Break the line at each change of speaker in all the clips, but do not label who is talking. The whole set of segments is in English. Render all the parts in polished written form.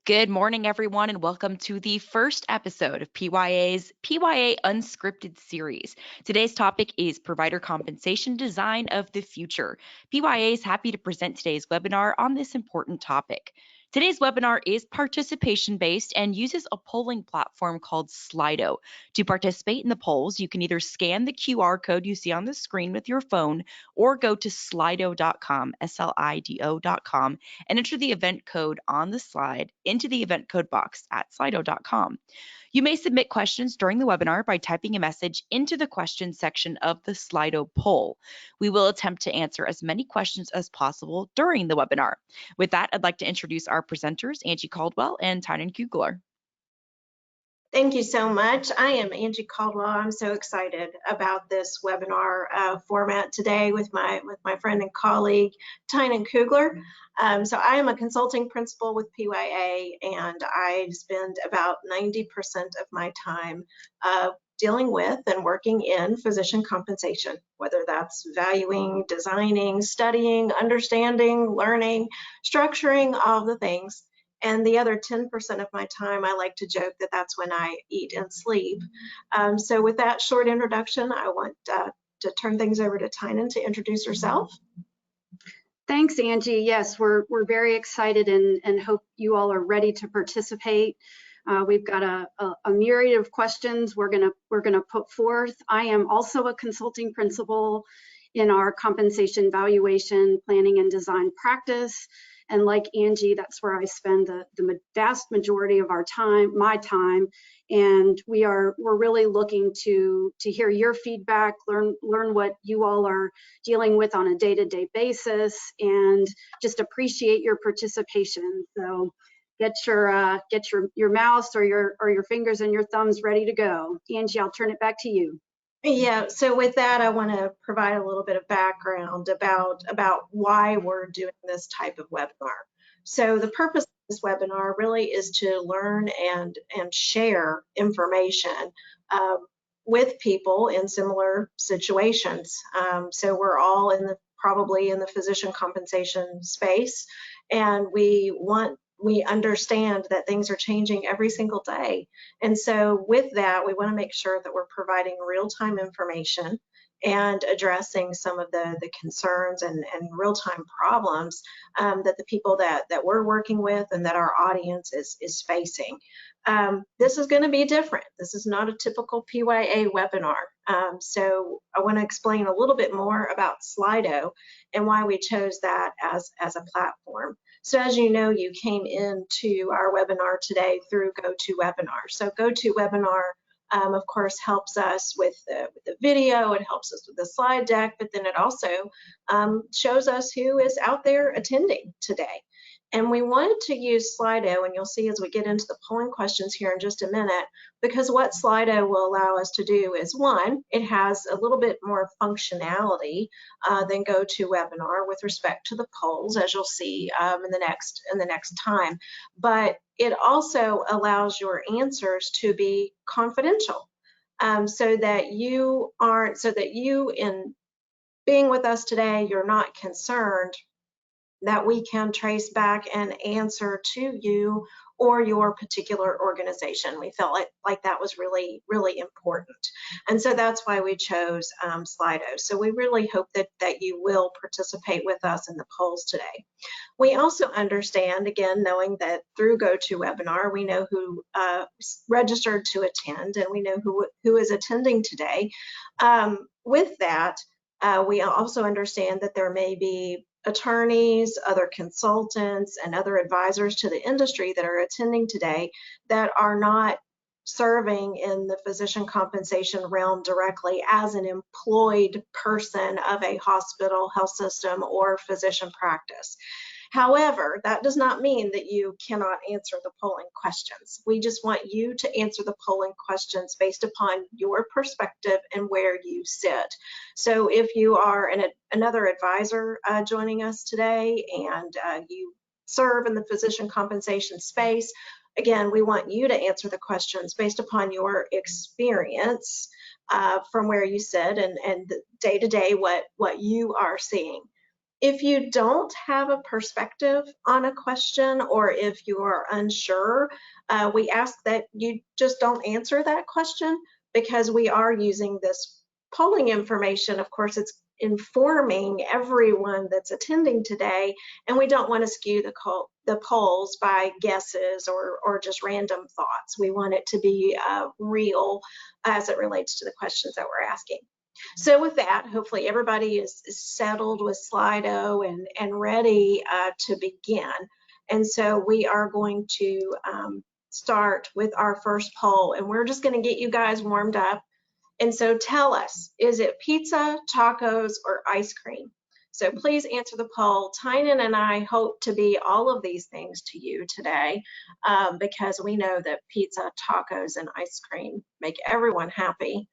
Good morning, everyone, and welcome to the first episode of PYA's PYA Unscripted series. Today's topic is Provider Compensation Design of the Future. PYA is happy to present today's webinar on this important topic. Today's webinar is participation-based and uses a polling platform called Slido. To participate in the polls, you can either scan the QR code you see on the screen with your phone or go to slido.com, S-L-I-D-O.com, and enter the event code on the slide into the event code box at slido.com. You may submit questions during the webinar by typing a message into the questions section of the Slido poll. We will attempt to answer as many questions as possible during the webinar. With that, I'd like to introduce our presenters, Angie Caldwell and Tynan Kugler.
Thank you so much. I am Angie Caldwell. I'm so excited about this webinar format today with my friend and colleague, Tynan Kugler. So I am a consulting principal with PYA, and I spend about 90% of my time dealing with and working in physician compensation, whether that's valuing, designing, studying, understanding, learning, structuring, all the things. And the other 10% of my time, I like to joke that that's when I eat and sleep. So with that short introduction, I want to turn things over to Tynan to introduce herself.
Thanks, Angie. Yes, we're very excited and hope you all are ready to participate. We've got a myriad of questions we're gonna put forth. I am also a consulting principal in our compensation valuation, planning, and design practice. And like Angie, that's where I spend the vast majority of my time. And we're really looking to hear your feedback, learn what you all are dealing with on a day-to-day basis, and just appreciate your participation. So get your mouse or your fingers and your thumbs ready to go. Angie, I'll turn it back to you.
Yeah, so with that, I want to provide a little bit of background about why we're doing this type of webinar. So the purpose of this webinar really is to learn and share information with people in similar situations. So we're all probably in the physician compensation space, and we understand that things are changing every single day. And so with that, we want to make sure that we're providing real-time information and addressing some of the concerns and real-time problems that the people that we're working with and that our audience is facing. This is going to be different. This is not a typical PYA webinar. So I want to explain a little bit more about Slido and why we chose that as a platform. So as you know, you came into our webinar today through GoToWebinar. So GoToWebinar, of course, helps us with the video, it helps us with the slide deck, but then it also shows us who is out there attending today. And we wanted to use Slido, and you'll see as we get into the polling questions here in just a minute, because what Slido will allow us to do is, one, it has a little bit more functionality than GoToWebinar with respect to the polls, as you'll see in the next time. But it also allows your answers to be confidential, so that you in being with us today, you're not concerned that we can trace back and answer to you or your particular organization. We felt like that was really, really important. And so that's why we chose Slido. So we really hope that you will participate with us in the polls today. We also understand, again, knowing that through GoToWebinar, we know who registered to attend, and we know who is attending today. With that, we also understand that there may be attorneys, other consultants, and other advisors to the industry that are attending today that are not serving in the physician compensation realm directly as an employed person of a hospital, health system, or physician practice. However, that does not mean that you cannot answer the polling questions. We just want you to answer the polling questions based upon your perspective and where you sit. So if you are another advisor joining us today and you serve in the physician compensation space, again, we want you to answer the questions based upon your experience from where you sit and day to day what you are seeing. If you don't have a perspective on a question, or if you are unsure, we ask that you just don't answer that question, because we are using this polling information. Of course, it's informing everyone that's attending today, and we don't want to skew the polls by guesses or just random thoughts. We want it to be real as it relates to the questions that we're asking. So with that, hopefully everybody is settled with Slido and ready to begin. And so we are going to start with our first poll, and we're just going to get you guys warmed up. And so tell us, is it pizza, tacos, or ice cream? So please answer the poll. Tynan and I hope to be all of these things to you today, because we know that pizza, tacos, and ice cream make everyone happy.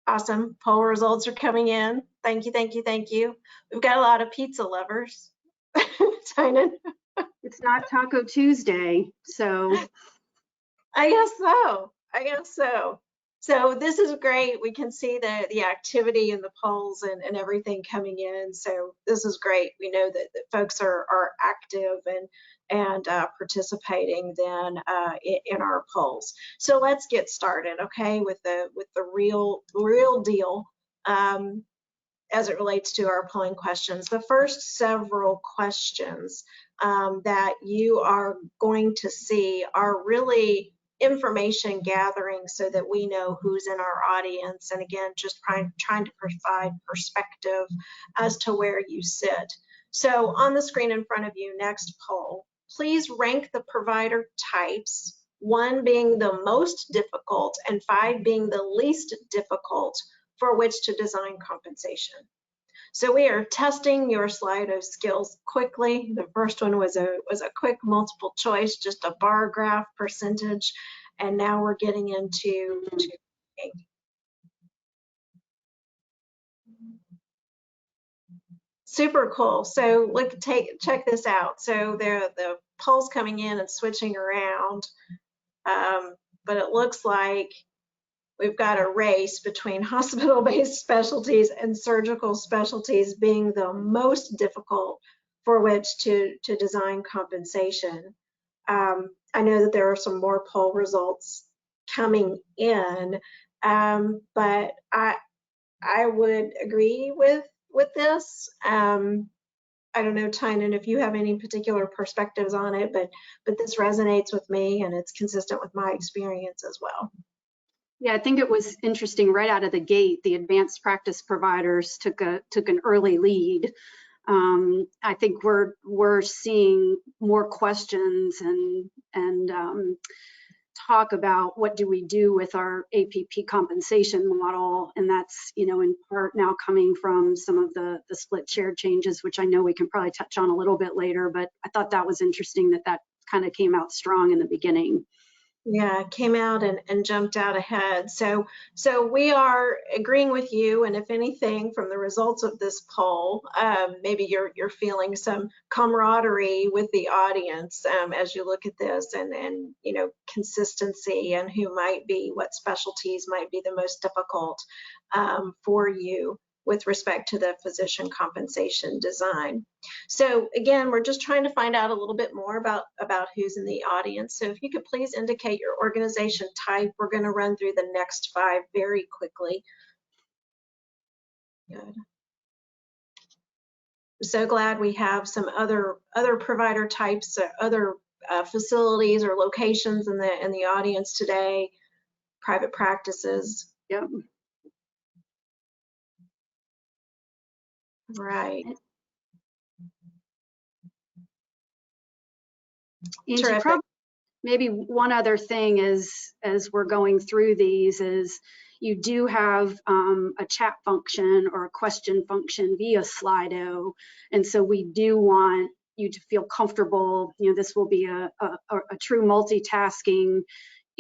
Awesome. Poll results are coming in. Thank you, thank you, thank you. We've got a lot of pizza lovers. Tynan?
It's not Taco Tuesday, so.
I guess so. I guess so. So this is great. We can see the activity in the polls and everything coming in. So this is great. We know that folks are active and participating then in our polls. So let's get started, okay, with the real deal as it relates to our polling questions. The first several questions that you are going to see are really information gathering so that we know who's in our audience, and again, just trying to provide perspective as to where you sit. So on the screen in front of you, next poll, please rank the provider types, 1 being the most difficult and 5 being the least difficult, for which to design compensation. So we are testing your Slido skills quickly. The first one was a quick multiple choice, just a bar graph percentage, and now we're getting into super cool. So look, check this out. So the polls coming in and switching around, but it looks like we've got a race between hospital-based specialties and surgical specialties being the most difficult for which to design compensation. I know that there are some more poll results coming in, but I would agree with this. I don't know, Tynan, if you have any particular perspectives on it, but this resonates with me and it's consistent with my experience as well.
Yeah, I think it was interesting right out of the gate. The advanced practice providers took an early lead. I think we're seeing more questions and talk about what do we do with our APP compensation model, and that's in part now coming from some of the split share changes, which I know we can probably touch on a little bit later. But I thought that was interesting that kind of came out strong in the beginning.
Yeah, came out and jumped out ahead. So we are agreeing with you, and if anything, from the results of this poll, maybe you're feeling some camaraderie with the audience as you look at this, and consistency and who might be, what specialties might be the most difficult for you with respect to the physician compensation design. So again, we're just trying to find out a little bit more about who's in the audience. So if you could please indicate your organization type, we're going to run through the next 5 very quickly. Good. So glad we have some other provider types, other facilities or locations in the audience today. Private practices.
Yep.
Right.
Angie, maybe one other thing is, as we're going through these, is you do have a chat function or a question function via Slido, and so we do want you to feel comfortable. This will be a true multitasking.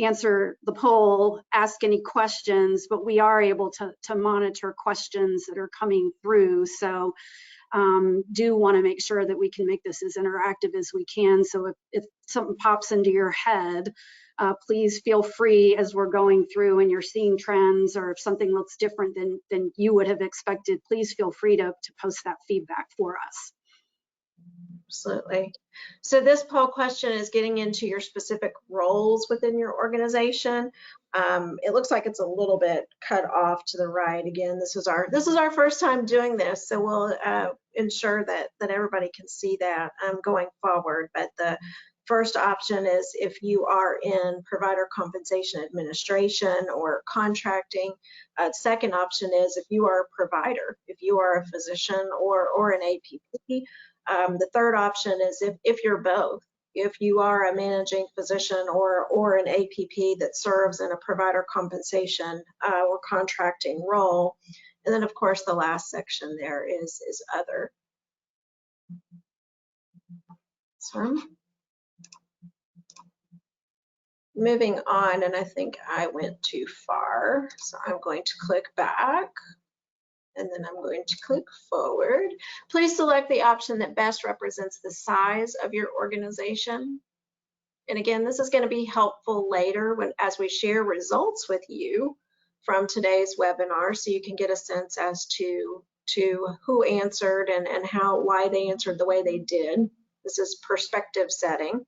Answer the poll, ask any questions, but we are able to monitor questions that are coming through. So do want to make sure that we can make this as interactive as we can. So if something pops into your head, please feel free as we're going through and you're seeing trends, or if something looks different than you would have expected, please feel free to post that feedback for us.
Absolutely. So this poll question is getting into your specific roles within your organization. It looks like it's a little bit cut off to the right. Again, this is our first time doing this, so we'll ensure that everybody can see that going forward. But the first option is if you are in provider compensation administration or contracting. Second option is if you are a provider, if you are a physician or an APP. The third option is if you're both, if you are a managing physician or an APP that serves in a provider compensation or contracting role. And then of course the last section there is other. So moving on, and I think I went too far, so I'm going to click back. And then I'm going to click forward. Please select the option that best represents the size of your organization. And again, this is going to be helpful later as we share results with you from today's webinar, so you can get a sense as to who answered and why they answered the way they did. This is perspective setting.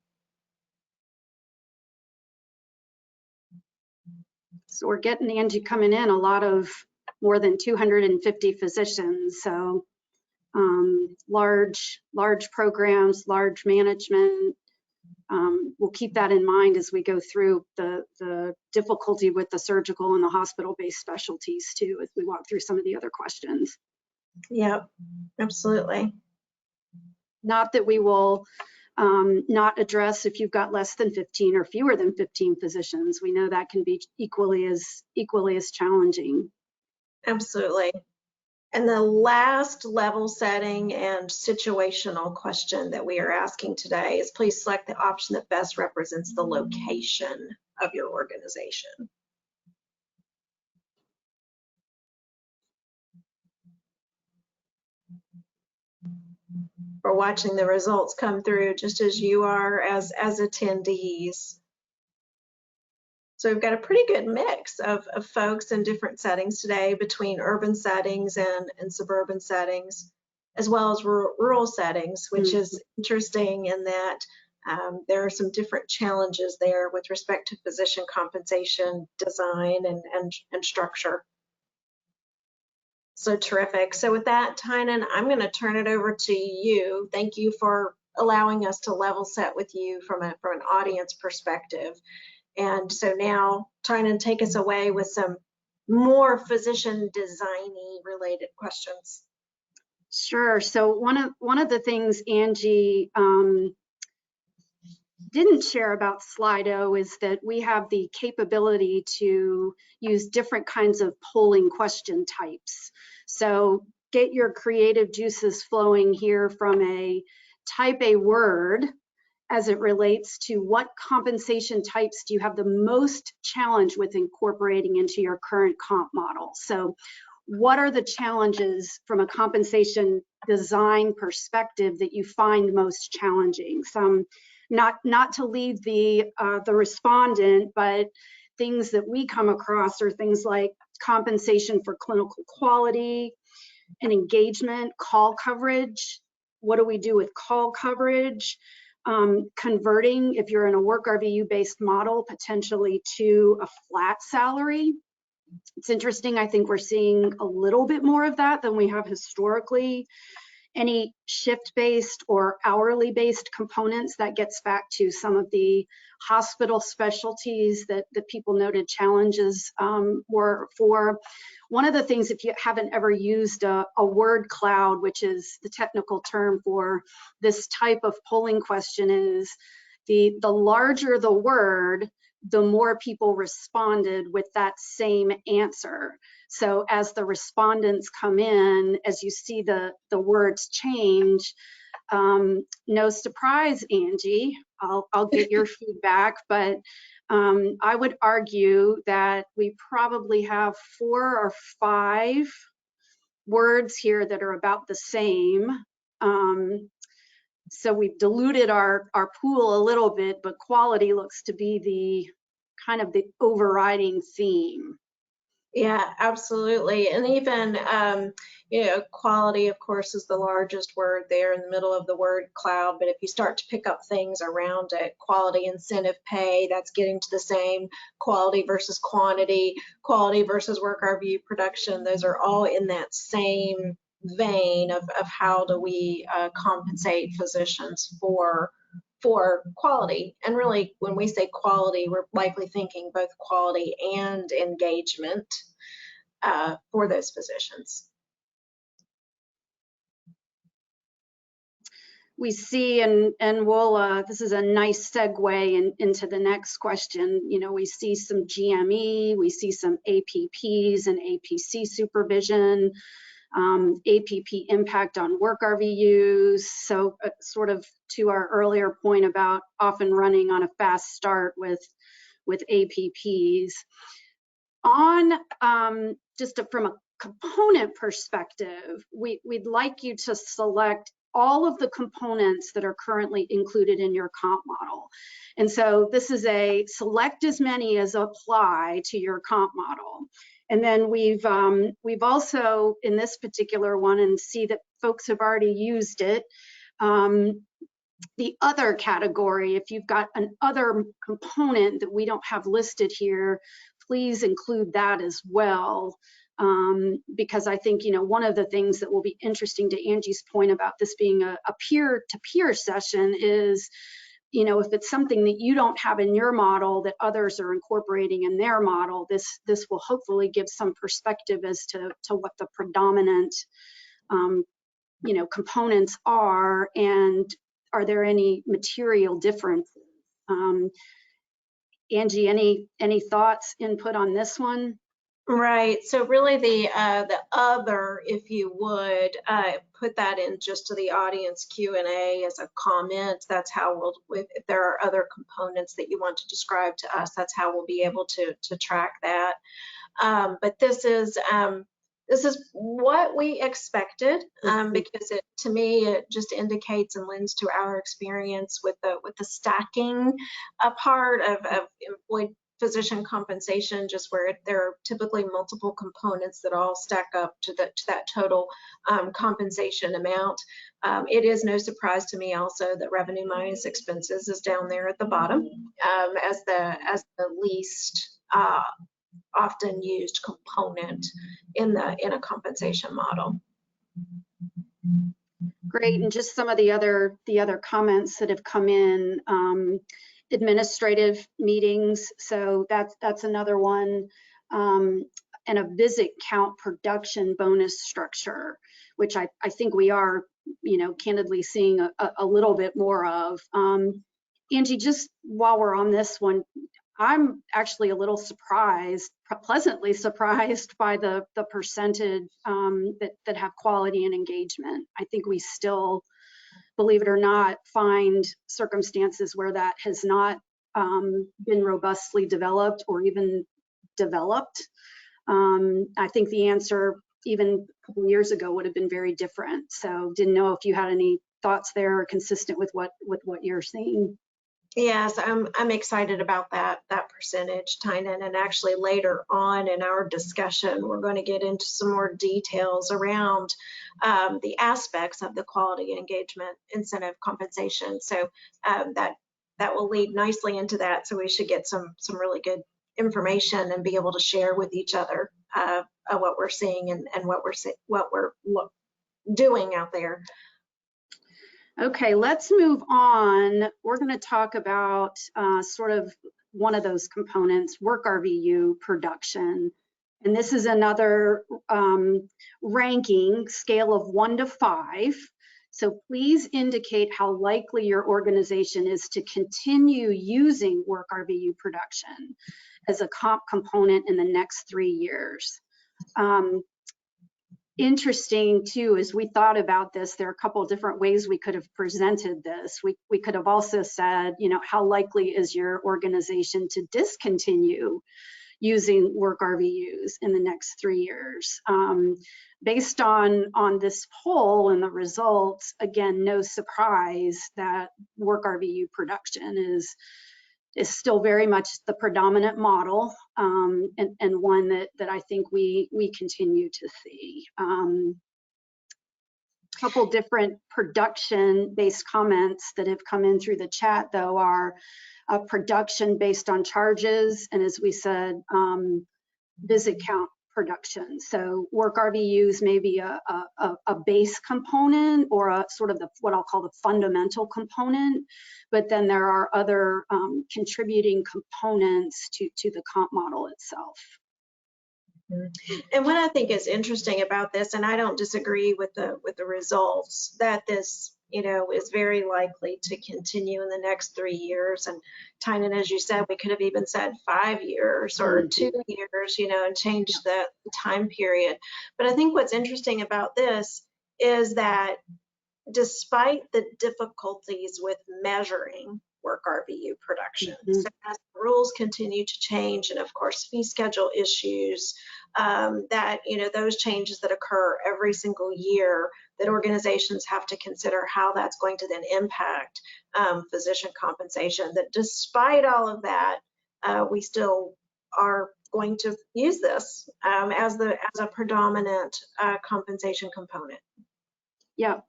So we're getting, Angie, coming in a lot of more than 250 physicians. So large programs, large management. We'll keep that in mind as we go through the difficulty with the surgical and the hospital-based specialties too, as we walk through some of the other questions.
Yep, absolutely.
Not that we will not address if you've got less than 15 or fewer than 15 physicians. We know that can be equally as challenging.
Absolutely. And the last level setting and situational question that we are asking today is please select the option that best represents the location of your organization. We're watching the results come through just as you are as attendees. So we've got a pretty good mix of folks in different settings today, between urban settings and suburban settings, as well as rural settings, which is interesting in that there are some different challenges there with respect to physician compensation, design, and structure. So terrific. So with that, Tynan, I'm going to turn it over to you. Thank you for allowing us to level set with you from an audience perspective. And so now, Tynan, take us away with some more physician design-y related questions.
Sure. So one of the things Angie didn't share about Slido is that we have the capability to use different kinds of polling question types. So get your creative juices flowing here from a type a word as it relates to what compensation types do you have the most challenge with incorporating into your current comp model. So what are the challenges from a compensation design perspective that you find most challenging? Some not to lead the respondent, but things that we come across are things like compensation for clinical quality and engagement, call coverage. What do we do with call coverage? Converting, if you're in a wRVU based model, potentially to a flat salary. It's interesting. I think we're seeing a little bit more of that than we have historically. Any shift-based or hourly-based components, that gets back to some of the hospital specialties that people noted challenges were for. One of the things, if you haven't ever used a word cloud, which is the technical term for this type of polling question, is the larger the word, the more people responded with that same answer. So as the respondents come in, as you see the words change, no surprise, Angie, I'll get your feedback, but I would argue that we probably have 4 or 5 words here that are about the same. So we've diluted our pool a little bit, but quality looks to be the kind of the overriding theme.
Yeah, absolutely. And even, quality, of course, is the largest word there in the middle of the word cloud. But if you start to pick up things around it, quality, incentive, pay, that's getting to the same. Quality versus quantity, quality versus wRVU production, those are all in that same vein of how do we compensate physicians for quality. And really, when we say quality, we're likely thinking both quality and engagement for those physicians.
We see, and we'll, this is a nice segue into the next question. We see some GME, we see some APPs and APC supervision, APP impact on wRVUs. So sort of to our earlier point about often running on a fast start with APPs. From a component perspective, we'd like you to select all of the components that are currently included in your comp model. And so this is a select as many as apply to your comp model. And then we've also, in this particular one, and see that folks have already used it, the other category, if you've got an other component that we don't have listed here, please include that as well. Because I think, one of the things that will be interesting to Angie's point about this being a peer-to-peer session is, if it's something that you don't have in your model that others are incorporating in their model, this will hopefully give some perspective as to what the predominant, components are, and are there any material differences? Angie, any thoughts, input on this one?
Right. So really the other, if you would, put that in just to the audience Q&A as a comment. That's how if there are other components that you want to describe to us, that's how we'll be able to track that. But this is what we expected, because to me it just indicates and lends to our experience with the stacking part of employed physician compensation, just where there are typically multiple components that all stack up to that total compensation amount. It is no surprise to me also that revenue minus expenses is down there at the bottom as the least often used component in a compensation model.
Great, and just some of the other comments that have come in. Administrative meetings, so that's another one, and a visit count production bonus structure, which I think we are, candidly seeing a little bit more of. Angie, just while we're on this one, I'm actually a little surprised, pleasantly surprised by the percentage that have quality and engagement. I think we still, believe it or not, find circumstances where that has not been robustly developed or even developed. I think the answer even a couple years ago would have been very different. So didn't know if you had any thoughts there consistent with what you're seeing.
Yes, I'm excited about that percentage, Tynan, and actually later on in our discussion, we're going to get into some more details around the aspects of the quality engagement incentive compensation. So that will lead nicely into that. So we should get some really good information and be able to share with each other what we're seeing and what we're doing out there.
Okay, let's move on. We're going to talk about sort of one of those components, wRVU production. And this is another ranking scale of 1 to 5. So please indicate how likely your organization is to continue using wRVU production as a comp component in the next 3 years. Interesting too, as we thought about this, there are a couple of different ways we could have presented this. We could have also said, how likely is your organization to discontinue using wRVUs in the next 3 years. Based on this poll and the results, again, no surprise that wRVU production is still very much the predominant model, and one that I think we continue to see. Couple different production-based comments that have come in through the chat, though, are production based on charges, and as we said, visit count production. So wRVUs may be a base component or a sort of what I'll call the fundamental component, but then there are other contributing components to the comp model itself.
And what I think is interesting about this, and I don't disagree with the results, that this, you know, is very likely to continue in the next 3 years. And Tynan, as you said, we could have even said 5 years or 2 years, you know, and change the time period. But I think what's interesting about this is that despite the difficulties with measuring wRVU production, so as the rules continue to change, and of course fee schedule issues, that, you know, those changes that occur every single year, that organizations have to consider how that's going to then impact physician compensation, that despite all of that, we still are going to use this as a predominant compensation component.
Yeah.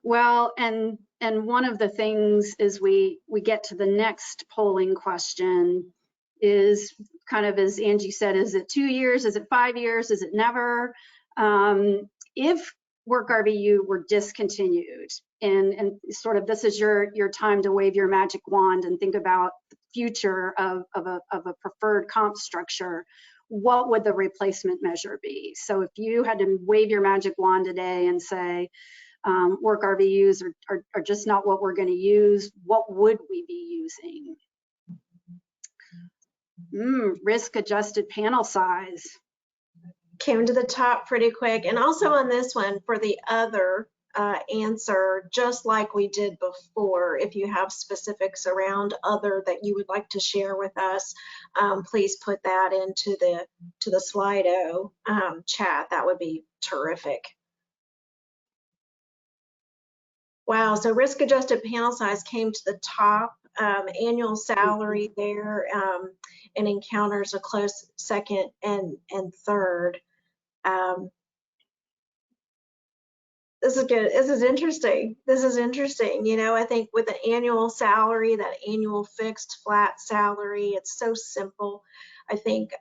Well, and one of the things as we get to the next polling question is kind of, as Angie said, is it 2 years? Is it 5 years? Is it never? If wRVU were discontinued and sort of this is your time to wave your magic wand and think about the future of a preferred comp structure, what would the replacement measure be? So if you had to wave your magic wand today and say, wRVUs are just not what we're going to use, what would we be using? Risk-adjusted panel size.
Came to the top pretty quick. And also on this one, for the other answer, just like we did before, if you have specifics around other that you would like to share with us, please put that into the Slido chat. That would be terrific. Wow, so risk-adjusted panel size came to the top, annual salary there, and encounters a close second and third. This is good. This is interesting. This is interesting. You know, I think with an annual salary, that annual fixed flat salary, it's so simple. I think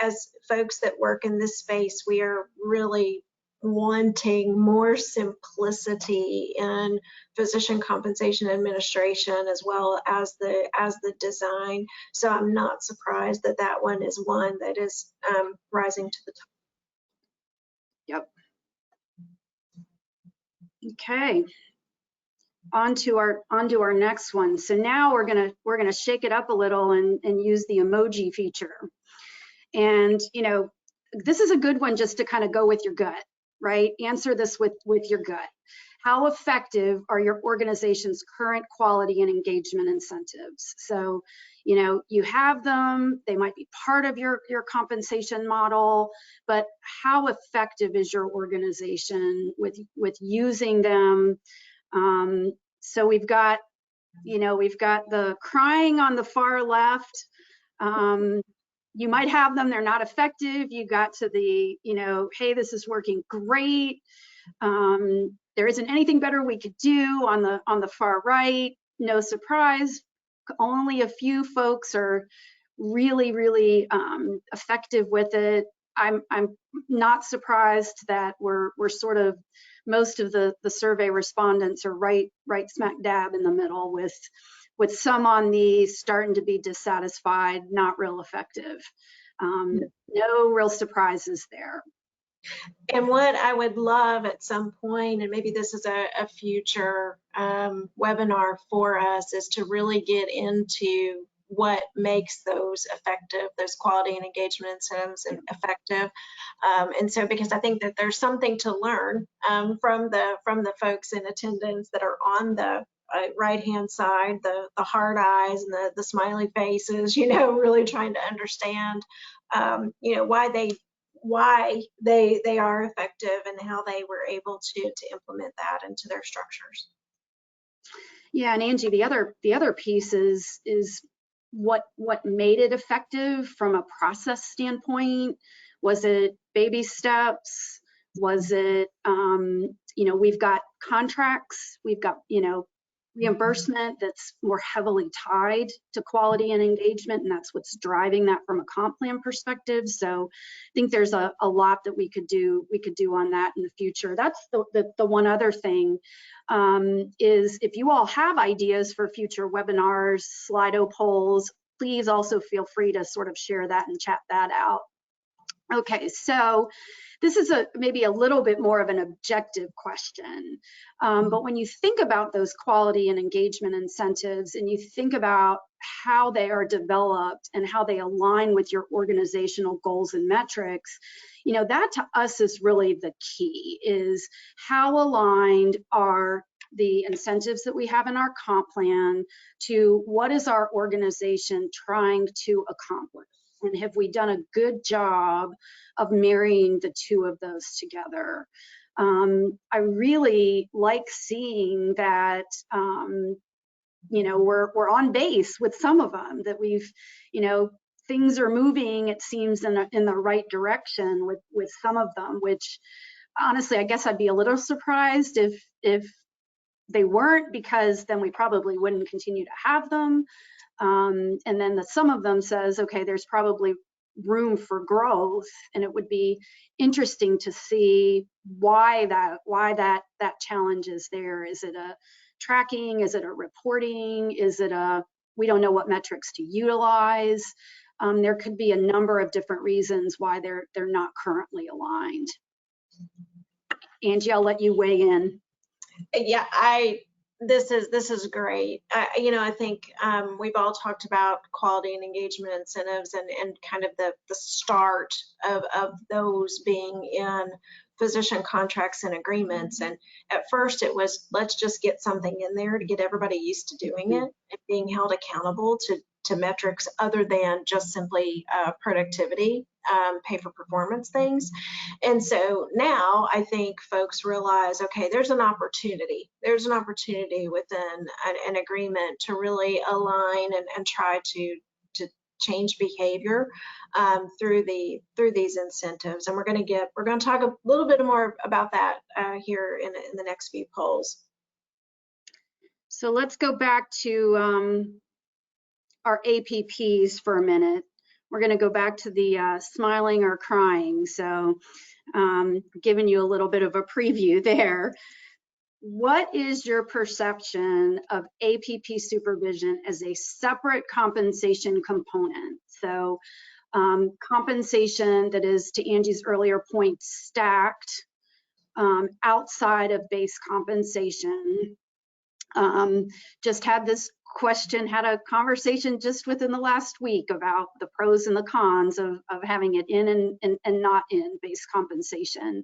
as folks that work in this space, we are really wanting more simplicity in physician compensation administration as well as the design. So I'm not surprised that that one is one that is rising to the top.
Yep. Okay. On to our next one. So now we're gonna shake it up a little and use the emoji feature. And you know, this is a good one just to kind of go with your gut, right? Answer this with your gut. How effective are your organization's current quality and engagement incentives? So, you know, you have them, they might be part of your compensation model, but how effective is your organization with using them? So we've got, you know, we've got the crying on the far left. You might have them, they're not effective. You got to the, you know, hey, this is working great. There isn't anything better we could do on the far right. No surprise, only a few folks are really effective with it. I'm not surprised that we're sort of, most of the survey respondents are right smack dab in the middle with some on these starting to be dissatisfied, not real effective. No real surprises there.
And what I would love at some point, and maybe this is a future webinar for us, is to really get into what makes those effective, those quality and engagement incentives effective. And so, because I think that there's something to learn from the folks in attendance that are on the right-hand side, the heart eyes and the smiley faces, you know, really trying to understand, you know, why they are effective and how they were able to implement that into their structures.
Yeah, and Angie, the other piece is what made it effective from a process standpoint. Was it baby steps? Was it you know, we've got contracts, we've got, you know, reimbursement that's more heavily tied to quality and engagement, and that's what's driving that from a comp plan perspective. So I think there's a lot that we could do on that in the future. That's the one other thing, is if you all have ideas for future webinars, Slido polls, please also feel free to sort of share that and chat that out. Okay, so this is maybe a little bit more of an objective question, but when you think about those quality and engagement incentives, and you think about how they are developed and how they align with your organizational goals and metrics, you know, that to us is really the key, is how aligned are the incentives that we have in our comp plan to what is our organization trying to accomplish. And have we done a good job of marrying the two of those together? I really like seeing that, you know, we're on base with some of them, that we've, you know, things are moving, it seems, in the right direction with some of them, which honestly, I guess I'd be a little surprised if they weren't, because then we probably wouldn't continue to have them. And then some of them says, okay, there's probably room for growth, and it would be interesting to see why that challenge is there. Is it a tracking? Is it a reporting? Is it a, we don't know what metrics to utilize? There could be a number of different reasons why they're not currently aligned. Angie, I'll let you weigh in.
Yeah, this is great. You know, I think we've all talked about quality and engagement incentives and kind of the start of those being in physician contracts and agreements. And at first it was, let's just get something in there to get everybody used to doing it and being held accountable to metrics other than just simply productivity, pay for performance things. And so now I think folks realize, okay, there's an opportunity within an agreement to really align and try to change behavior through these incentives. And we're going to talk a little bit more about that here in the next few polls.
So let's go back to our APPs for a minute. We're going to go back to the smiling or crying. So giving you a little bit of a preview there. What is your perception of APP supervision as a separate compensation component? So compensation that is, to Angie's earlier point, stacked outside of base compensation. Just had a conversation just within the last week about the pros and the cons of having it in and not in base compensation.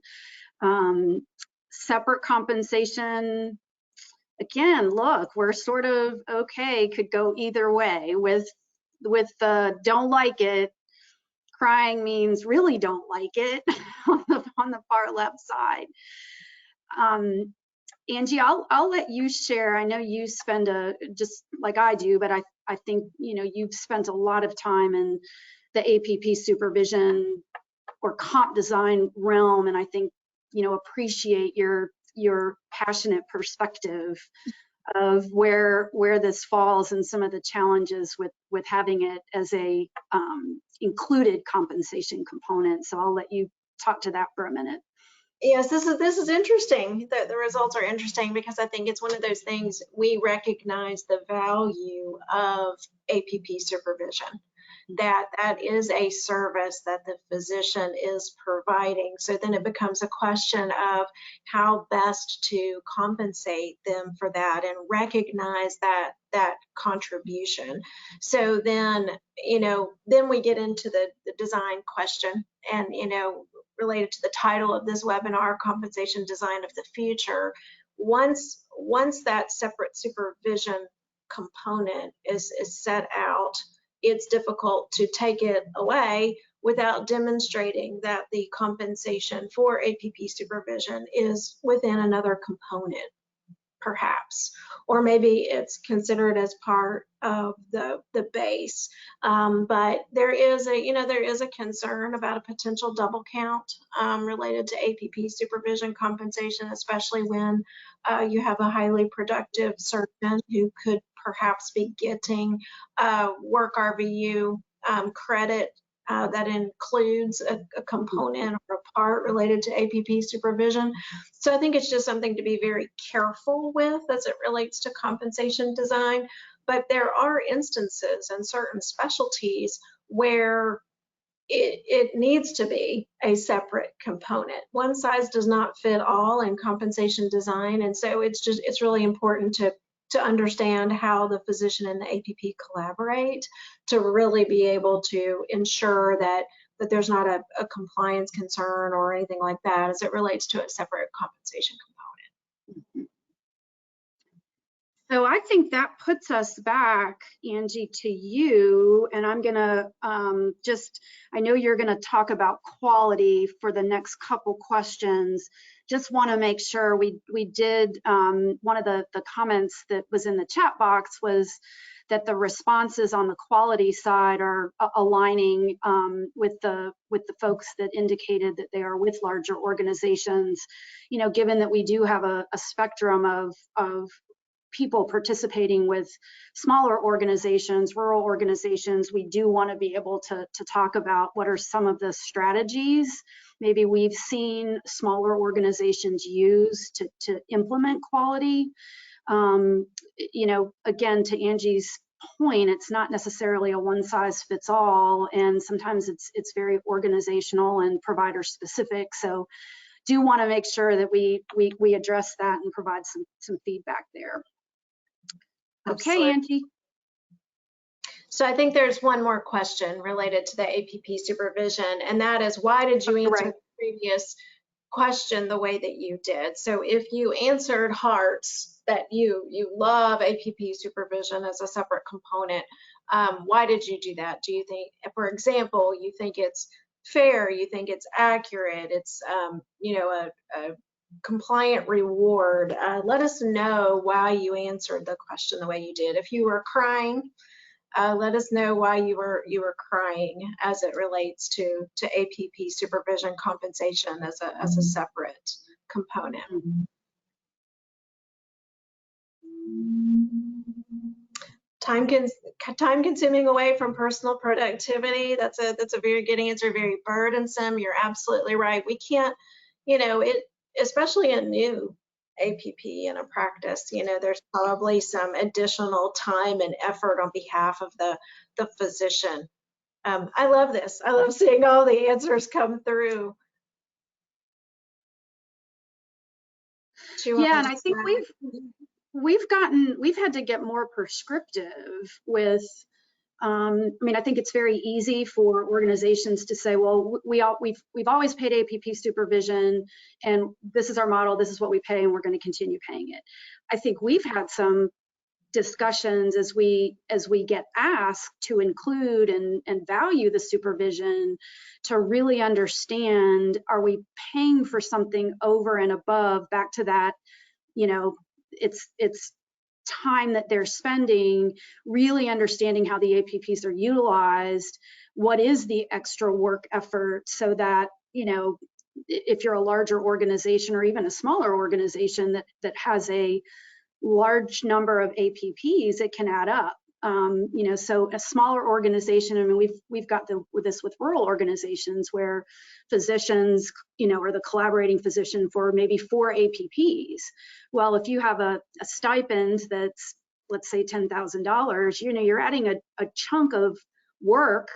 Separate compensation, again, look, we're sort of okay, could go either way. With the don't like it, crying means really don't like it on the far left side. Angie, I'll let you share. I know you spend just like I do, but I think, you know, you've spent a lot of time in the APP supervision or comp design realm, and I think, you know, appreciate your passionate perspective of where this falls and some of the challenges with having it as a included compensation component. So I'll let you talk to that for a minute.
Yes, this is interesting. The results are interesting because I think it's one of those things, we recognize the value of APP supervision, that is a service that the physician is providing. So then it becomes a question of how best to compensate them for that and recognize that contribution. So then, you know, then we get into the design question, and, you know, related to the title of this webinar, Compensation Design of the Future. Once once that separate supervision component is set out, it's difficult to take it away without demonstrating that the compensation for APP supervision is within another component, perhaps, or maybe it's considered as part of the base. But there is a concern about a potential double count related to APP supervision compensation, especially when you have a highly productive surgeon who could perhaps be getting wRVU credit that includes a component or a part related to APP supervision. So I think it's just something to be very careful with as it relates to compensation design. But there are instances and certain specialties where it needs to be a separate component. One size does not fit all in compensation design, and so it's really important to understand how the physician and the APP collaborate to really be able to ensure that there's not a compliance concern or anything like that as it relates to a separate compensation component.
So I think that puts us back, Angie, to you, and I'm gonna I know you're gonna talk about quality for the next couple questions. Just wanna make sure we did, one of the comments that was in the chat box was that the responses on the quality side are aligning with the folks that indicated that they are with larger organizations. You know, given that we do have a spectrum of people participating with smaller organizations, rural organizations, we do want to be able to talk about what are some of the strategies maybe we've seen smaller organizations use to implement quality. You know, again, to Angie's point, it's not necessarily a one size fits all, and sometimes it's very organizational and provider specific. So do want to make sure that we address that and provide some feedback there.
Absolutely.
Okay, Angie.
So I think there's one more question related to the APP supervision, and that is, why did you answer the previous question the way that you did? So if you answered hearts that you love APP supervision as a separate componment, why did you do that? Do you think, for example, you think it's fair, you think it's accurate, it's you know, a compliant reward? Let us know why you answered the question the way you did. If you were crying, let us know why you were crying as it relates to APP supervision compensation as a separate component. Time consuming away from personal productivity. That's a very good answer. Very burdensome. You're absolutely right. We can't, you know, especially a new APP in a practice, you know, there's probably some additional time and effort on behalf of the physician. I love this. I love seeing all the answers come through.
Yeah, and I think we've had to get more prescriptive with, I mean, I think it's very easy for organizations to say, well, we've always paid APP supervision, and this is our model, this is what we pay, and we're going to continue paying it. I think we've had some discussions as we get asked to include and value the supervision, to really understand, are we paying for something over and above, back to that, you know, it's time that they're spending, really understanding how the APPs are utilized, what is the extra work effort, so that, you know, if you're a larger organization or even a smaller organization that has a large number of APPs, it can add up. You know, so a smaller organization, I mean, we've got this with rural organizations where physicians, you know, are the collaborating physician for maybe 4 APPs. Well, if you have a stipend that's, let's say, $10,000, you know, you're adding a chunk of work,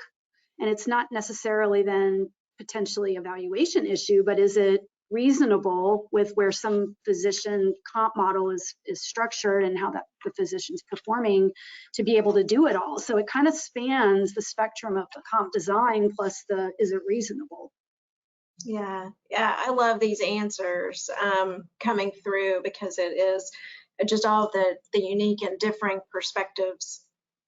and it's not necessarily then potentially a valuation issue, but is it reasonable with where some physician comp model is structured and how that the physician's performing to be able to do it all. So it kind of spans the spectrum of the comp design plus the, is it reasonable?
Yeah, I love these answers coming through, because it is, just all the unique and differing perspectives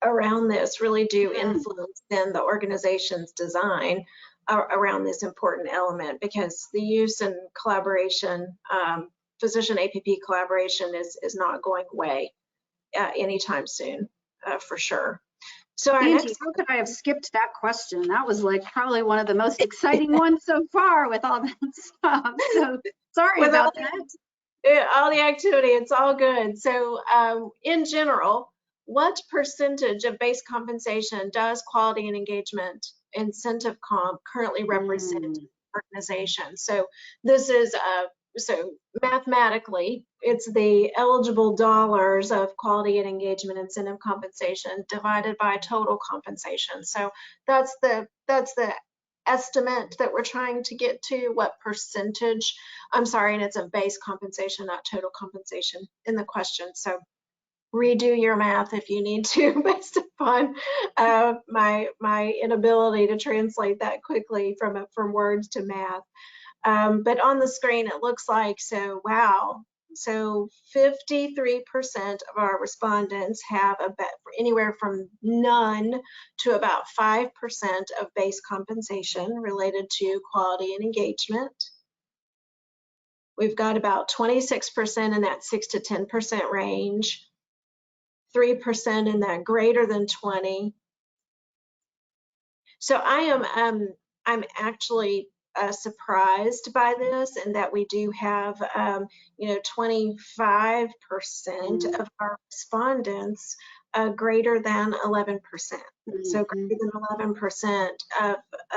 around this really do influence then the organization's design around this important element, because the use and collaboration, physician APP collaboration is not going away anytime soon, for sure. So our
Angie,
next,
how could I have skipped that question? That was like probably one of the most exciting ones so far with all that stuff. So sorry
with
about that.
all the activity, it's all good. So in general, what percentage of base compensation does quality and engagement incentive comp currently represent in the organization? So this is so mathematically, it's the eligible dollars of quality and engagement incentive compensation divided by total compensation. So that's the estimate that we're trying to get to, what percentage. I'm sorry, and it's a base compensation, not total compensation in the question. So redo your math if you need to, based upon my inability to translate that quickly from words to math. But on the screen, it looks like, so wow. So 53% of our respondents have anywhere from none to about 5% of base compensation related to quality and engagement. We've got about 26% in that 6 to 10% range, 3% in that greater than 20. So I'm actually surprised by this, and that we do have 25% of our respondents greater than 11%. So greater than 11%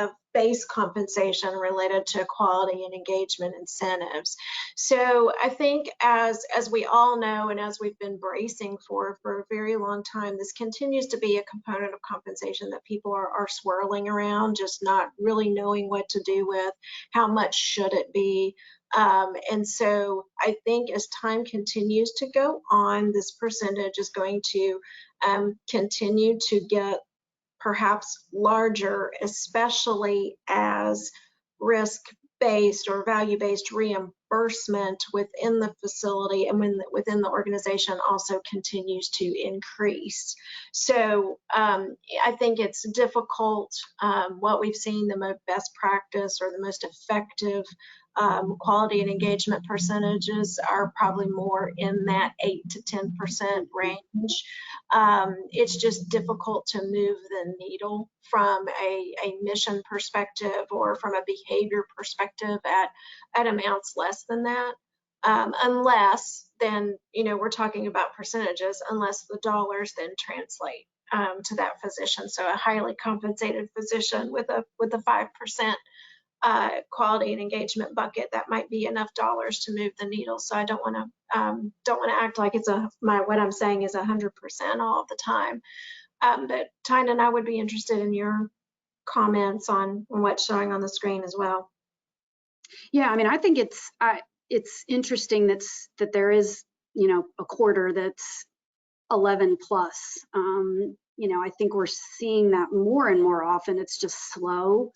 of base compensation related to quality and engagement incentives. So I think as we all know, and as we've been bracing for a very long time, this continues to be a component of compensation that people are swirling around, just not really knowing what to do with. How much should it be? And so I think as time continues to go on, this percentage is going to continue to get perhaps larger, especially as risk-based or value-based reimbursement within the facility and within the organization also continues to increase. So I think it's difficult. What we've seen, the best practice or the most effective quality and engagement percentages are probably more in that 8 to 10% range. It's just difficult to move the needle from a mission perspective or from a behavior perspective at amounts less than that, unless then, we're talking about percentages, unless the dollars then translate to that physician. So a highly compensated physician with a 5% quality and engagement bucket, that might be enough dollars to move the needle. So I don't want to act like it's what I'm saying is 100% all the time. But Tynan, I would be interested in your comments on what's showing on the screen as well.
Yeah, I mean, I think it's interesting that there is a quarter that's 11 plus. I think we're seeing that more and more often. It's just slow.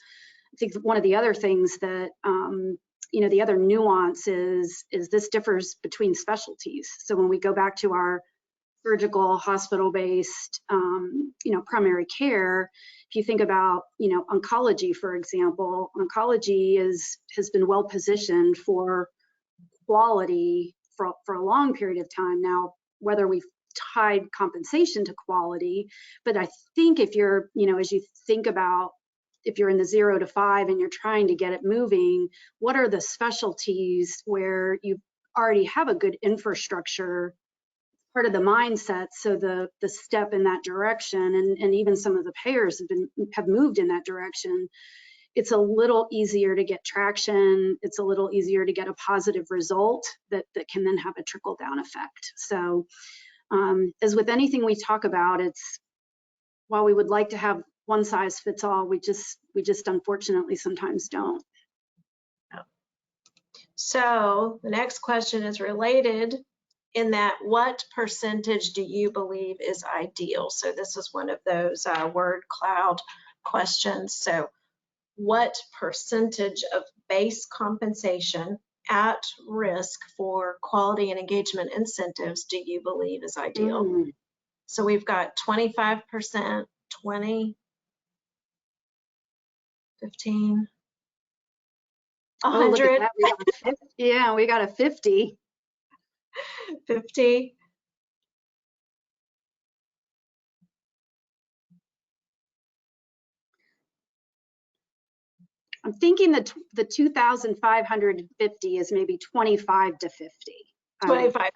I think one of the other things that, the other nuance is this differs between specialties. So when we go back to our surgical, hospital-based, primary care, if you think about, oncology, for example, oncology has been well positioned for quality for a long period of time now, whether we've tied compensation to quality. But I think if you're, as you think about, if you're in the 0 to 5 and you're trying to get it moving, what are the specialties where you already have a good infrastructure, part of the mindset, so the step in that direction, and even some of the payers have moved in that direction, it's a little easier to get traction. It's a little easier to get a positive result that can then have a trickle down effect. So as with anything we talk about, it's, while we would like to have one size fits all, we just unfortunately sometimes don't.
So the next question is related in that, what percentage do you believe is ideal? So this is one of those word cloud questions. So what percentage of base compensation at risk for quality and engagement incentives do you believe is ideal? So we've got 25%, 20, 15,
Oh, look at
100,
that. We got a 50. Yeah, we got a 50.
50.
I'm thinking that the 2,550 is maybe 25 to 50.
25.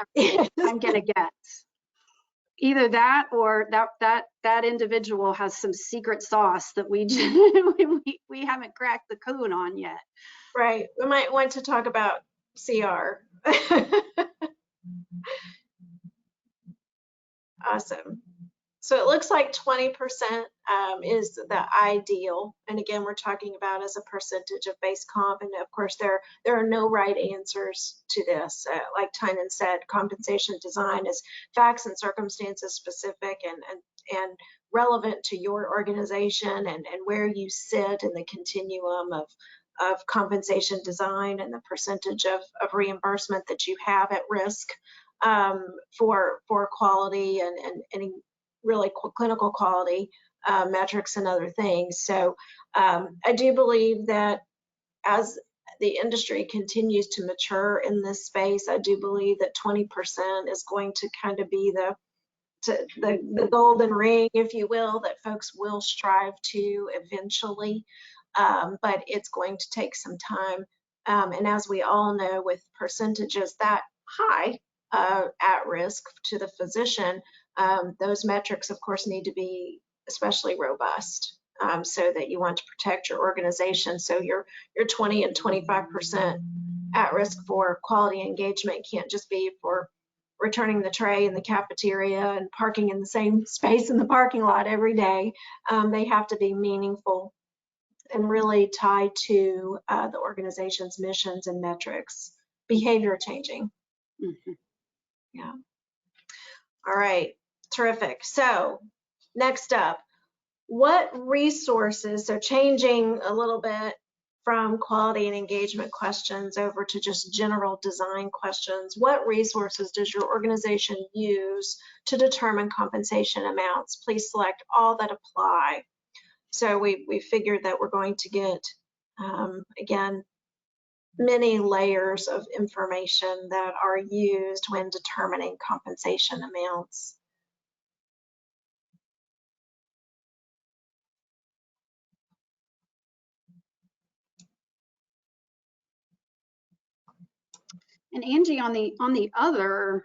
I'm gonna guess. Either that or that individual has some secret sauce that we haven't cracked the code on yet.
Right. We might want to talk about CR. Awesome. So it looks like 20% is the ideal. And again, we're talking about as a percentage of base comp. And of course, there are no right answers to this. Like Tynan said, compensation design is facts and circumstances specific and relevant to your organization and where you sit in the continuum of compensation design and the percentage of reimbursement that you have at risk for quality and really clinical quality metrics and other things. So I do believe that as the industry continues to mature in this space, I do believe that 20% is going to kind of be the golden ring, if you will, that folks will strive to eventually, but it's going to take some time. And as we all know, with percentages that high at risk to the physician, those metrics, of course, need to be especially robust so that you want to protect your organization. So your 20 and 25% at risk for quality engagement can't just be for returning the tray in the cafeteria and parking in the same space in the parking lot every day. They have to be meaningful and really tied to the organization's missions and metrics, behavior changing.
Mm-hmm.
Yeah. All right, terrific. So next up, what resources, so changing a little bit from quality and engagement questions over to just general design questions, what resources does your organization use to determine compensation amounts? Please select all that apply. So we figured that we're going to get, again, many layers of information that are used when determining compensation amounts.
And Angie, on the other,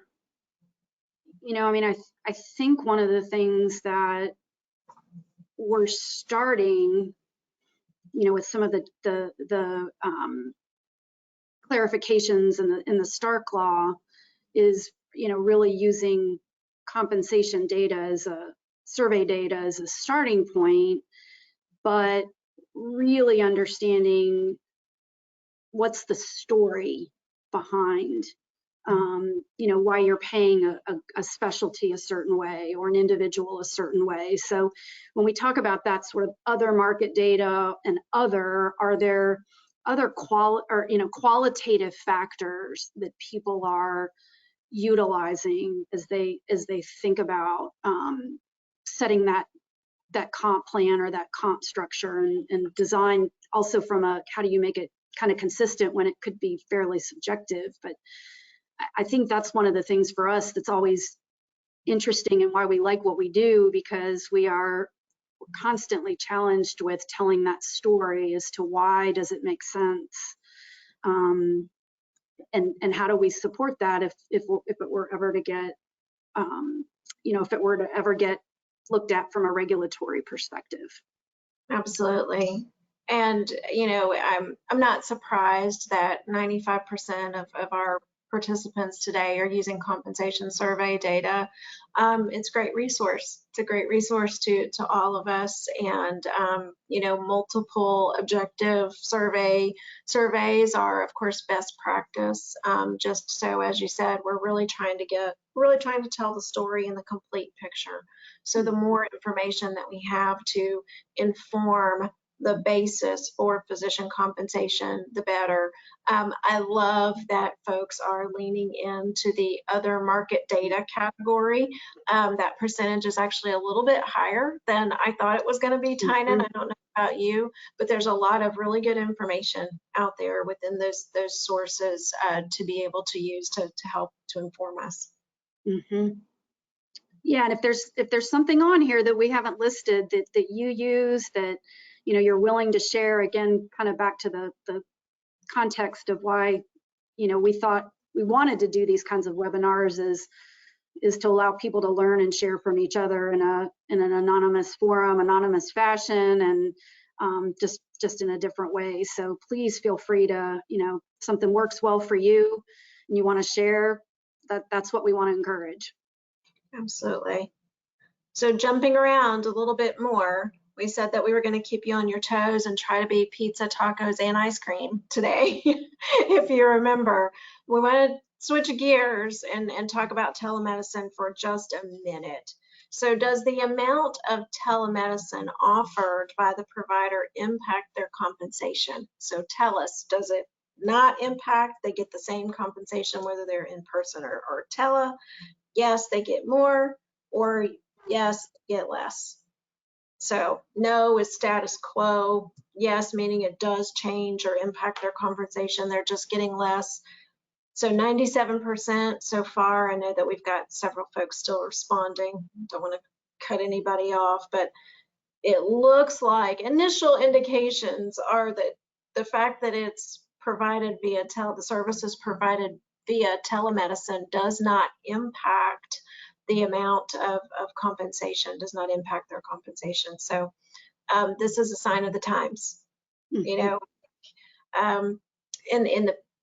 I mean, I think one of the things that we're starting, with some of the clarifications in the Stark law is, really using compensation data as survey data as a starting point, but really understanding what's the story behind, why you're paying a specialty a certain way or an individual a certain way. So when we talk about that sort of other market data and are there other qualitative factors that people are utilizing as they think about setting that comp plan or that comp structure and design, also from a how do you make it kind of consistent when it could be fairly subjective. But I think that's one of the things for us that's always interesting and why we like what we do, because we are constantly challenged with telling that story as to why does it make sense, and how do we support that if it were ever to get, if it were to ever get looked at from a regulatory perspective.
Absolutely. And, I'm not surprised that 95% of our participants today are using compensation survey data. It's a great resource. It's a great resource to all of us. And, multiple objective surveys are, of course, best practice. Just so, as you said, we're really trying to tell the story in the complete picture. So the more information that we have to inform the basis for physician compensation, the better. I love that folks are leaning into the other market data category. That percentage is actually a little bit higher than I thought it was going to be, Tynan. I don't know about you, but there's a lot of really good information out there within those sources to be able to use to help to inform us.
Yeah, and if there's something on here that we haven't listed that you use, that you're willing to share, again, kind of back to the context of why we thought we wanted to do these kinds of webinars, is to allow people to learn and share from each other in an anonymous forum, anonymous fashion, and just in a different way. So please feel free to, something works well for you and you want to share, that's what we want to encourage.
Absolutely. So jumping around a little bit more, we said that we were going to keep you on your toes and try to be pizza, tacos, and ice cream today. If you remember, we want to switch gears and talk about telemedicine for just a minute. So does the amount of telemedicine offered by the provider impact their compensation? So tell us, does it not impact? They get the same compensation whether they're in person or tele? Yes, they get more, or yes, they get less. So no is status quo. Yes, meaning it does change or impact their compensation. They're just getting less. So 97% so far. I know that we've got several folks still responding. Don't want to cut anybody off, but it looks like initial indications are that the fact that it's provided via the services provided via telemedicine does not impact the amount of compensation, does not impact their compensation. So this is a sign of the times.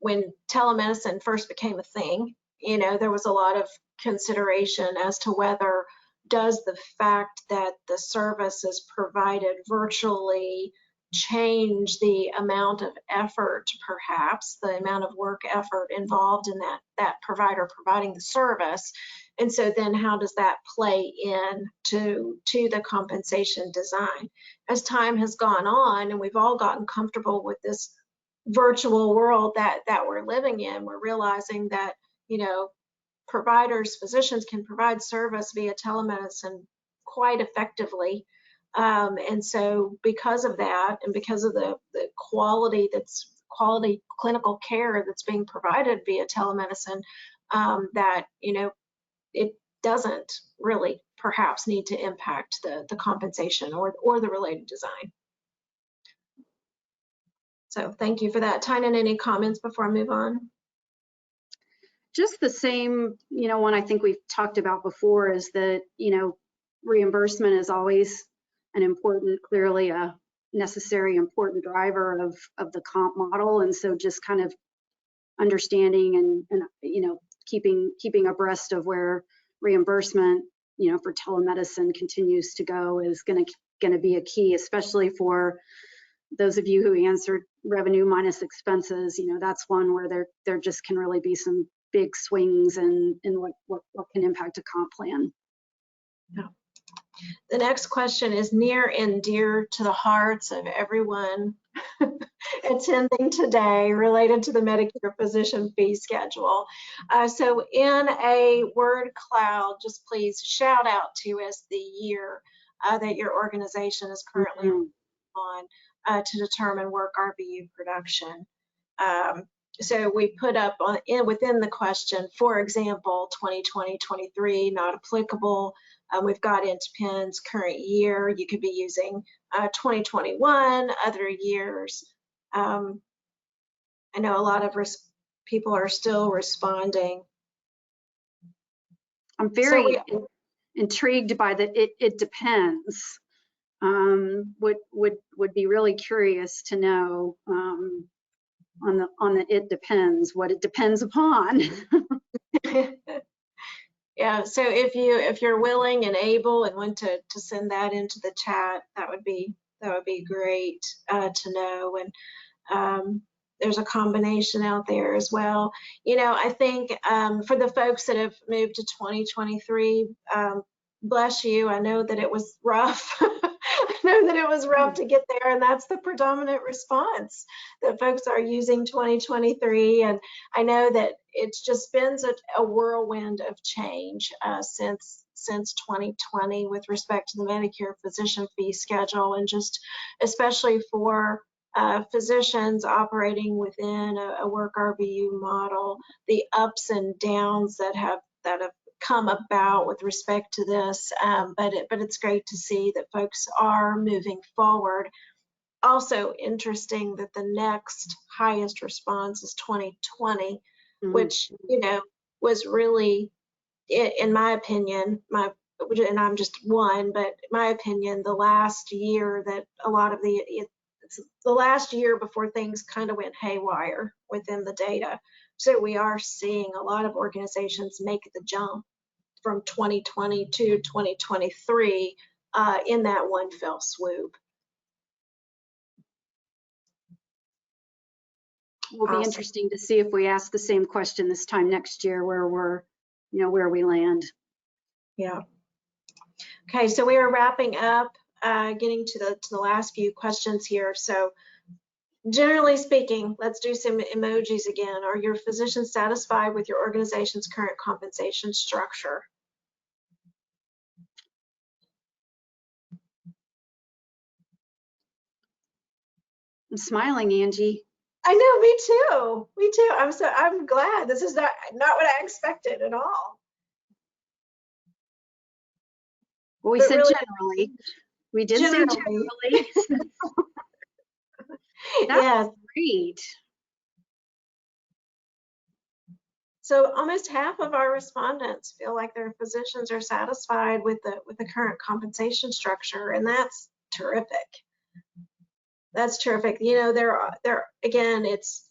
When telemedicine first became a thing, there was a lot of consideration as to whether does the fact that the service is provided virtually change the amount of effort, perhaps the amount of work effort involved in that provider providing the service. And so then how does that play in to the compensation design? As time has gone on and we've all gotten comfortable with this virtual world that we're living in, we're realizing that, providers, physicians can provide service via telemedicine quite effectively. And so because of that, and because of the quality clinical care that's being provided via telemedicine, that, it doesn't really perhaps need to impact the compensation or the related design. So thank you for that. Tynan, any comments before I move on?
Just the same, one I think we've talked about before is that, reimbursement is always an important, clearly a necessary, important driver of the comp model. And so just kind of understanding and keeping abreast of where reimbursement, for telemedicine continues to go is going to be a key, especially for those of you who answered revenue minus expenses. That's one where there just can really be some big swings in what can impact a comp plan.
Yeah. The next question is near and dear to the hearts of everyone attending today, related to the Medicare physician fee schedule. So in a word cloud, just please shout out to us the year that your organization is currently on to determine wRVU production. So we put up within the question, for example, 2020-23, not applicable. We've got it depends, current year. You could be using 2021, other years. I know a lot of people are still responding.
I'm very intrigued by the it depends. Would be really curious to know on the it depends, what it depends upon.
Yeah, so if you're willing and able and want to send that into the chat, that would be great to know. And there's a combination out there as well. I think for the folks that have moved to 2023, bless you. I know that it was rough. know that it was rough to get there, and that's the predominant response that folks are using 2023. And I know that it's just been a whirlwind of change since 2020 with respect to the Medicare physician fee schedule, and just especially for physicians operating within a wRVU model, the ups and downs that have come about with respect to this, but it's great to see that folks are moving forward. Also interesting that the next highest response is 2020, which, you know, was really, in my opinion, and I'm just one, but my opinion, the last year that a lot of it's the last year before things kind of went haywire within the data. So we are seeing a lot of organizations make the jump from 2020 to 2023 in that one fell swoop.
Will be interesting to see if we ask the same question this time next year, where we're, you know, where we land.
Yeah. Okay, so we are wrapping up, getting to the last few questions here. So generally speaking, let's do some emojis again. Are your physicians satisfied with your organization's current compensation structure?
I'm smiling, Angie.
I know, me too. Me too. I'm glad. This is not what I expected at all.
Well, we said really, generally. We did say generally. That's
yes.
Great.
So almost half of our respondents feel like their physicians are satisfied with the current compensation structure, and that's terrific. That's terrific. You know, there again, it's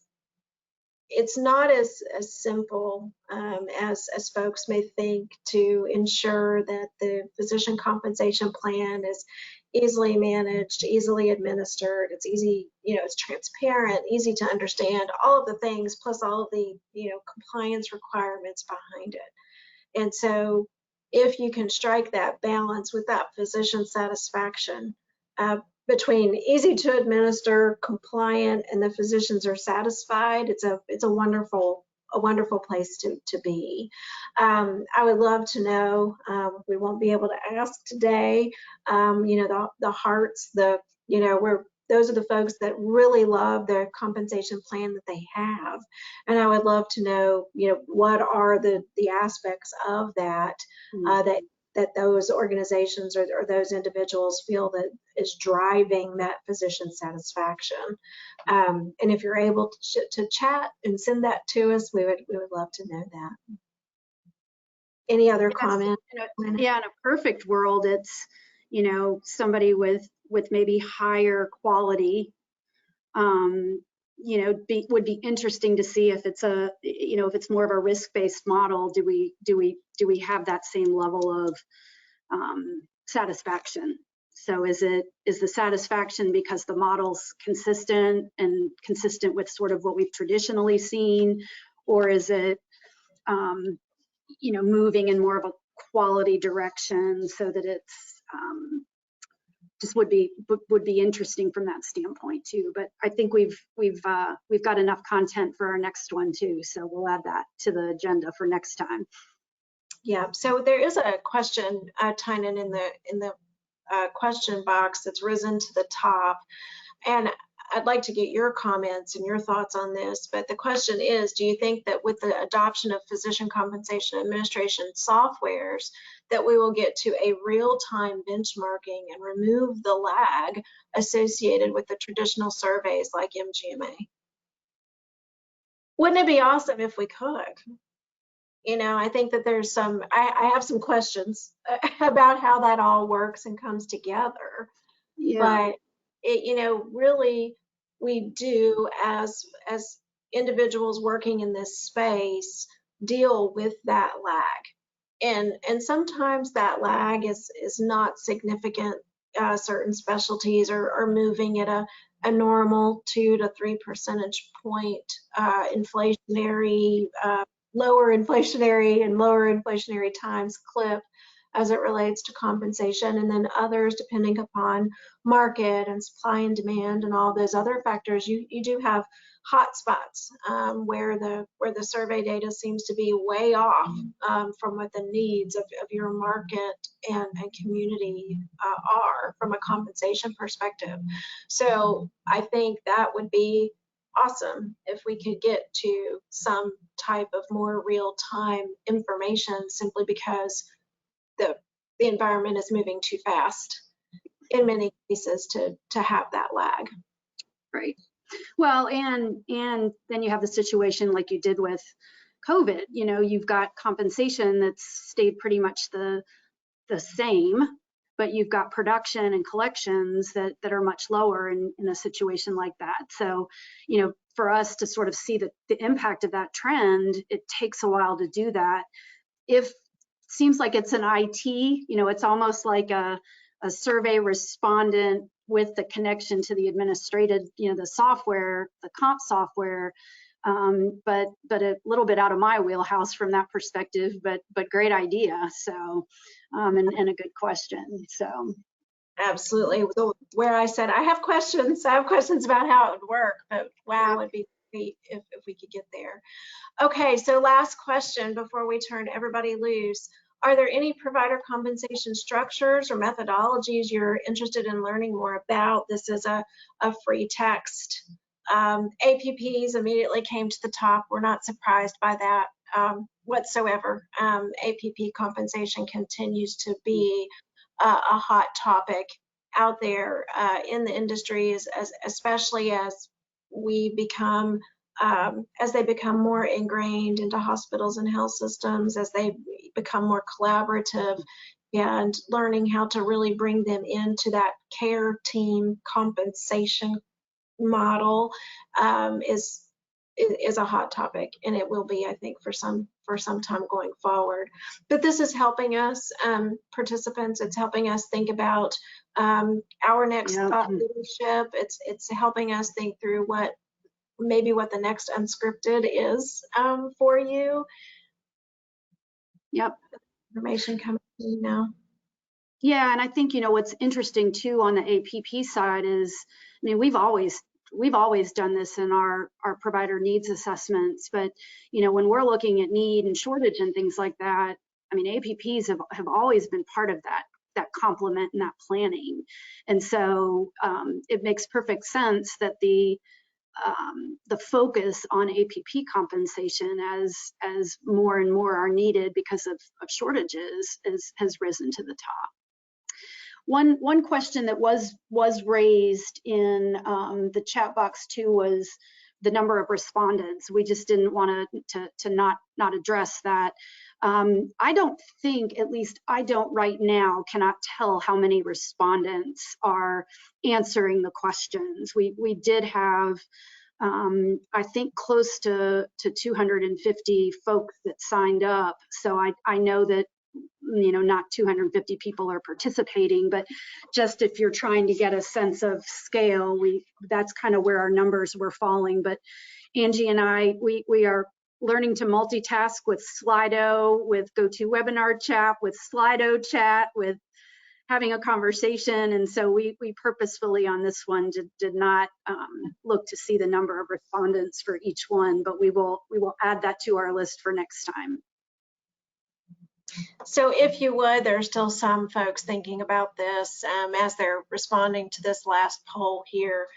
not as simple as folks may think to ensure that the physician compensation plan is easily managed, easily administered. It's easy, you know, it's transparent, easy to understand, all of the things, plus all of the, you know, compliance requirements behind it. And so if you can strike that balance with that physician satisfaction between easy to administer, compliant, and the physicians are satisfied, it's a wonderful place to be. I would love to know, we won't be able to ask today, you know, the hearts, you know, those are the folks that really love the compensation plan that they have. And I would love to know, you know, what are the aspects of that, that those organizations or those individuals feel that is driving that physician satisfaction. And if you're able to chat and send that to us, we would love to know that. Any other comments?
Yeah, in a perfect world, it's, you know, somebody with maybe higher quality, you know, would be interesting to see if it's you know, if it's more of a risk-based model, do we have that same level of satisfaction? So is the satisfaction because the model's consistent with sort of what we've traditionally seen, or is it you know, moving in more of a quality direction so that it's just would be interesting from that standpoint too. But I think we've got enough content for our next one too, so we'll add that to the agenda for next time.
Yeah, so there is a question, Tynan, in the question box that's risen to the top, and I'd like to get your comments and your thoughts on this. But the question is, do you think that with the adoption of physician compensation administration softwares that we will get to a real-time benchmarking and remove the lag associated with the traditional surveys like MGMA? Wouldn't it be awesome if we could? You know, I think that there's I have some questions about how that all works and comes together. Yeah. But you know, really, we do as individuals working in this space deal with that lag, and sometimes that lag is not significant. Certain specialties are moving at a normal 2 to 3 percentage point inflationary, lower inflationary and lower inflationary times clip as it relates to compensation, and then others depending upon market and supply and demand and all those other factors. You do have hot spots where the survey data seems to be way off from what the needs of your market and community are from a compensation perspective. So I think that would be awesome if we could get to some type of more real-time information, simply because the environment is moving too fast in many cases to have that lag.
Right. Well, and then you have the situation like you did with COVID. You know, you've got compensation that's stayed pretty much the same, but you've got production and collections that are much lower in a situation like that. So, you know, for us to sort of see the impact of that trend, it takes a while to do that. If seems like it's an IT, you know, it's almost like a survey respondent with the connection to the administrative, you know, the software, the comp software, but a little bit out of my wheelhouse from that perspective, but great idea. So, and a good question. So.
Absolutely. So where I said I have questions about how it would work, but wow, it'd be great if we could get there. Okay, so last question before we turn everybody loose. Are there any provider compensation structures or methodologies you're interested in learning more about? This is a free text. APPs immediately came to the top. We're not surprised by that whatsoever. APP compensation continues to be a hot topic out there in the industries, especially as we become as they become more ingrained into hospitals and health systems, as they become more collaborative, and learning how to really bring them into that care team compensation model is a hot topic, and it will be, I think, for some time going forward. But this is helping us participants. It's helping us think about our next thought leadership. It's helping us think through what the next unscripted is for you.
Yep.
Information coming in now.
Yeah, and I think, you know, what's interesting too on the APP side is, I mean, we've always done this in our provider needs assessments, but, you know, when we're looking at need and shortage and things like that, I mean, APPs have always been part of that complement and that planning. And so it makes perfect sense that the focus on APP compensation as more and more are needed because of shortages has risen to the top. One question that was raised in the chat box too was the number of respondents. We just didn't want to not address that. I don't think, at least I don't right now, cannot tell how many respondents are answering the questions. We did have, I think, close to 250 folks that signed up. So I know that, you know, not 250 people are participating, but just if you're trying to get a sense of scale, that's kind of where our numbers were falling. But Angie and I, we are learning to multitask with Slido, with GoToWebinar chat, with Slido chat, with having a conversation. And so we purposefully on this one did not look to see the number of respondents for each one, but we will add that to our list for next time.
So if you would, there's still some folks thinking about this as they're responding to this last poll here.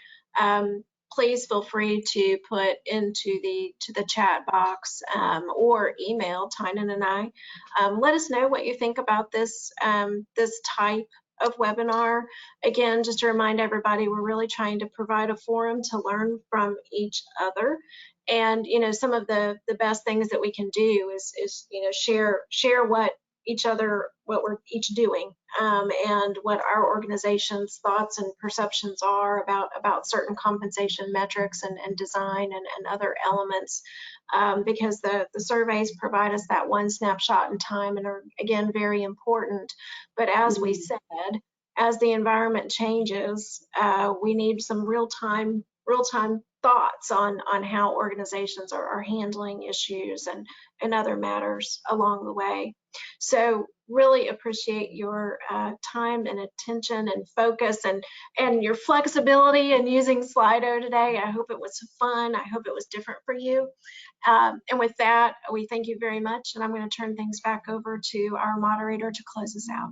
Please feel free to put into the chat box or email Tynan and I. Let us know what you think about this this type of webinar. Again, just to remind everybody, we're really trying to provide a forum to learn from each other. And, you know, some of the best things that we can do is you know, share what we're each doing and what our organization's thoughts and perceptions are about certain compensation metrics and design and other elements, because the surveys provide us that one snapshot in time and are, again, very important. But as we said, as the environment changes, we need some real-time thoughts on how organizations are handling issues and other matters along the way. So really appreciate your time and attention and focus and your flexibility in using Slido today. I hope it was fun. I hope it was different for you. And with that, we thank you very much. And I'm going to turn things back over to our moderator to close us out.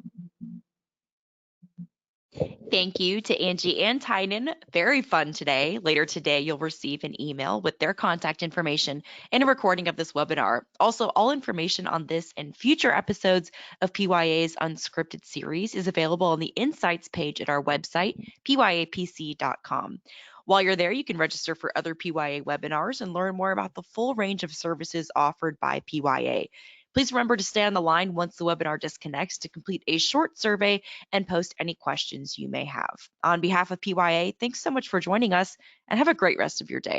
Thank you to Angie and Tynan. Very fun today. Later today, you'll receive an email with their contact information and a recording of this webinar. Also, all information on this and future episodes of PYA's Unscripted series is available on the Insights page at our website, pyapc.com. While you're there, you can register for other PYA webinars and learn more about the full range of services offered by PYA. Please remember to stay on the line once the webinar disconnects to complete a short survey and post any questions you may have. On behalf of PYA, thanks so much for joining us and have a great rest of your day.